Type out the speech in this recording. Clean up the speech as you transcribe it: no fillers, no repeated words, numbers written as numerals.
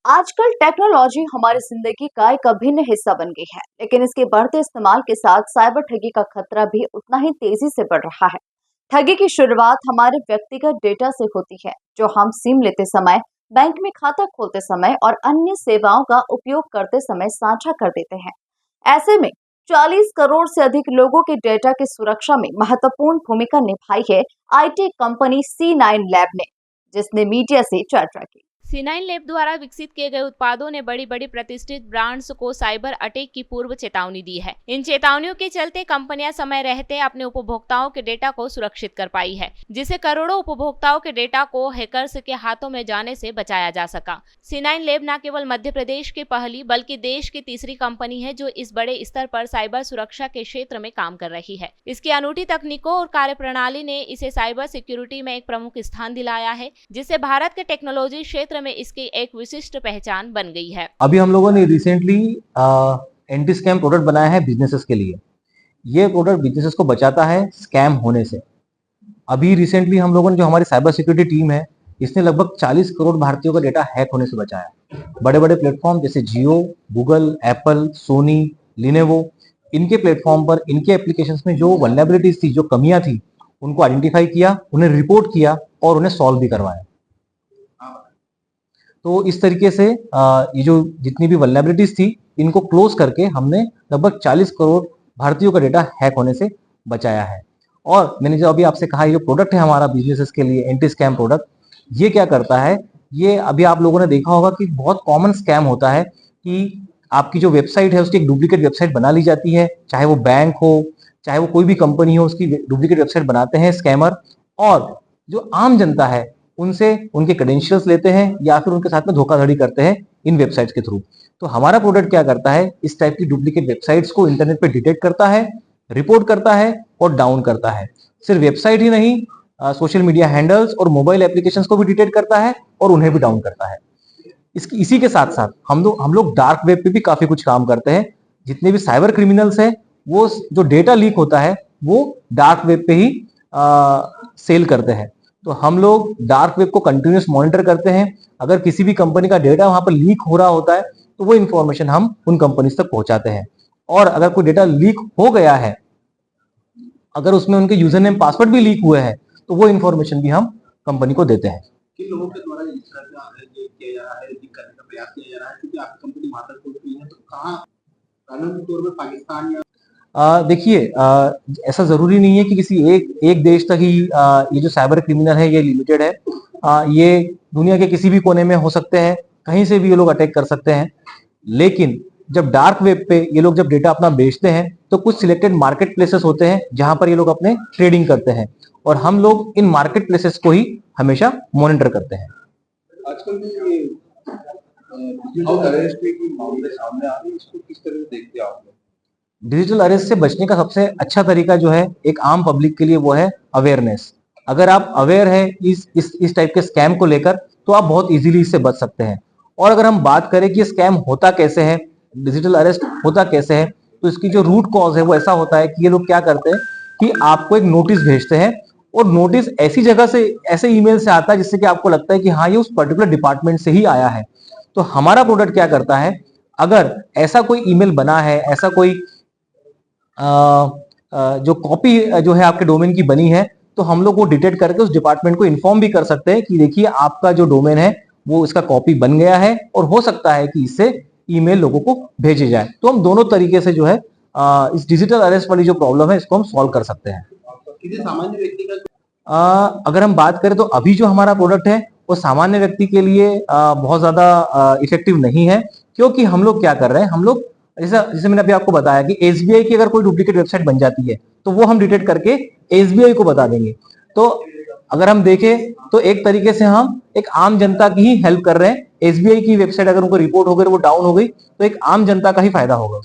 आजकल टेक्नोलॉजी हमारी जिंदगी का एक अभिन्न हिस्सा बन गई है, लेकिन इसके बढ़ते इस्तेमाल के साथ साइबर ठगी का खतरा भी उतना ही तेजी से बढ़ रहा है। ठगी की शुरुआत हमारे व्यक्तिगत डेटा से होती है, जो हम सिम लेते समय, बैंक में खाता खोलते समय और अन्य सेवाओं का उपयोग करते समय साझा कर देते हैं। ऐसे में 40 करोड़ से अधिक लोगों के डेटा की सुरक्षा में महत्वपूर्ण भूमिका निभाई है आईटी कंपनी C9 लैब ने, जिसने मीडिया से चर्चा की। C9 लैब द्वारा विकसित किए गए उत्पादों ने बड़ी बड़ी प्रतिष्ठित ब्रांड्स को साइबर अटैक की पूर्व चेतावनी दी है। इन चेतावनियों के चलते कंपनियां समय रहते अपने उपभोक्ताओं के डेटा को सुरक्षित कर पाई है, जिससे करोड़ों उपभोक्ताओं के डेटा को हैकर्स के हाथों में जाने से बचाया जा सका। C9 लैब न केवल मध्य प्रदेश की पहली बल्कि देश की तीसरी कंपनी है जो इस बड़े स्तर पर साइबर सुरक्षा के क्षेत्र में काम कर रही है। इसकी अनूठी तकनीकों और कार्यप्रणाली ने इसे साइबर सिक्योरिटी में एक प्रमुख स्थान दिलाया है, जिससे भारत के टेक्नोलॉजी क्षेत्र में इसकी एक विशिष्ट पहचान बन गई है। अभी हम लोगों ने रिसेंटली एंटी स्कैम प्रोडक्ट बनाया है बिजनेसेस के लिए। ये प्रोडक्ट बिजनेसेस को बचाता है स्कैम होने से। अभी रिसेंटली हम लोगों ने, जो हमारी साइबर सिक्योरिटी टीम है, इसने लगभग 40 करोड़ भारतीयों का डेटा हैक होने से बचाया। बड़े बड़े प्लेटफॉर्म जैसे जियो, गूगल, एप्पल, सोनी, लिनेवो, इनके प्लेटफॉर्म पर इनके एप्लीकेशंस में जो वल्नरेबिलिटीज थी, जो कमियां थी, उनको आइडेंटिफाई किया, उन्हें रिपोर्ट किया और उन्हें सॉल्व भी करवाया। तो इस तरीके से ये जो जितनी भी वल्नरेबिलिटीज थी, इनको क्लोज करके हमने लगभग 40 करोड़ भारतीयों का डेटा हैक होने से बचाया है। और मैंने जो अभी आपसे कहा, ये जो प्रोडक्ट है हमारा बिजनेसेस के लिए एंटी स्कैम प्रोडक्ट, ये क्या करता है, ये अभी आप लोगों ने देखा होगा कि बहुत कॉमन स्कैम होता है कि आपकी जो वेबसाइट है उसकी एक डुप्लीकेट वेबसाइट बना ली जाती है, चाहे वो बैंक हो, चाहे वो कोई भी कंपनी हो, उसकी डुप्लीकेट वेबसाइट बनाते हैं स्कैमर, और जो आम जनता है उनसे उनके क्रेडेंशियल्स लेते हैं या फिर उनके साथ में धोखाधड़ी करते हैं इन वेबसाइट्स के थ्रू। तो हमारा प्रोडक्ट क्या करता है, इस टाइप की डुप्लीकेट वेबसाइट्स को इंटरनेट पे डिटेक्ट करता है, रिपोर्ट करता है और डाउन करता है। सिर्फ वेबसाइट ही नहीं, सोशल मीडिया हैंडल्स और मोबाइल एप्लीकेशंस को भी डिटेक्ट करता है और उन्हें भी डाउन करता है। इसी के साथ साथ हम लोग डार्क वेब पे भी काफी कुछ काम करते हैं। जितने भी साइबर क्रिमिनल्स हैं, वो जो डेटा लीक होता है वो डार्क वेब पे ही सेल करते हैं। तो हम लोग डार्क वेब को कंटिन्यूस मॉनिटर करते हैं। अगर किसी भी कंपनी का डेटा वहां पर लीक हो रहा होता है तो वो इन्फॉर्मेशन हम उन कंपनीज तक पहुंचाते हैं। और अगर कोई डेटा लीक हो गया है, अगर उसमें उनके यूजर नेम पासवर्ड भी लीक हुए हैं, तो वो इन्फॉर्मेशन भी हम कंपनी को देते हैं। किन लोगों के द्वारा इस तरह का किया जा रहा है, लीक करने का प्रयास किया जा रहा है, क्योंकि आपकी कंपनी वहां तक पहुंच गई है, तो कहाँ कानूनी तौर पर पाकिस्तान या देखिए, ऐसा जरूरी नहीं है कि किसी एक देश तक ही ये जो साइबर क्रिमिनल है ये लिमिटेड है। ये दुनिया के किसी भी कोने में हो सकते हैं, कहीं से भी ये लोग अटैक कर सकते हैं। लेकिन जब डार्क वेब पे ये लोग जब डेटा अपना बेचते हैं, तो कुछ सिलेक्टेड मार्केट प्लेसेस होते हैं जहां पर ये लोग अपने ट्रेडिंग करते हैं, और हम लोग इन मार्केट प्लेसेस को ही हमेशा मॉनिटर करते हैं। आजकल ये डिजिटल अरेस्ट के मामले सामने आ रहे हैं, इसको किस तरह से देखते हैं आप लोग? डिजिटल अरेस्ट से बचने का सबसे अच्छा तरीका जो है एक आम पब्लिक के लिए, वो है अवेयरनेस। अगर आप अवेयर है इस टाइप के स्कैम को लेकर, तो आप बहुत इजीली इससे बच सकते हैं। और अगर हम बात करें कि स्कैम होता कैसे है, डिजिटल अरेस्ट होता कैसे है, तो इसकी जो रूट कॉज है वो ऐसा होता है कि ये लोग क्या करते हैं कि आपको एक नोटिस भेजते हैं, और नोटिस ऐसी जगह से, ऐसे ईमेल से आता है जिससे कि आपको लगता है कि हाँ, ये उस पर्टिकुलर डिपार्टमेंट से ही आया है। तो हमारा प्रोडक्ट क्या करता है, अगर ऐसा कोई ईमेल बना है, ऐसा कोई जो कॉपी जो है आपके डोमेन की बनी है, तो हम लोग वो डिटेक्ट करके उस डिपार्टमेंट को इन्फॉर्म भी कर सकते हैं कि देखिए आपका जो डोमेन है वो इसका कॉपी बन गया है, और हो सकता है कि इससे ईमेल लोगों को भेजे जाए। तो हम दोनों तरीके से जो है इस डिजिटल अरेस्ट वाली जो प्रॉब्लम है इसको हम सॉल्व कर सकते हैं। किसी सामान्य व्यक्ति का अगर हम बात करें तो अभी जो हमारा प्रोडक्ट है वो सामान्य व्यक्ति के लिए बहुत ज्यादा इफेक्टिव नहीं है, क्योंकि हम लोग क्या कर रहे हैं, हम लोग जैसे मैंने अभी आपको बताया कि एसबीआई की अगर कोई डुप्लीकेट वेबसाइट बन जाती है तो वो हम डिटेक्ट करके एसबीआई को बता देंगे। तो अगर हम देखें तो एक तरीके से हम एक आम जनता की ही हेल्प कर रहे हैं। एसबीआई की वेबसाइट अगर उनको रिपोर्ट हो गई, वो डाउन हो गई, तो एक आम जनता का ही फायदा होगा।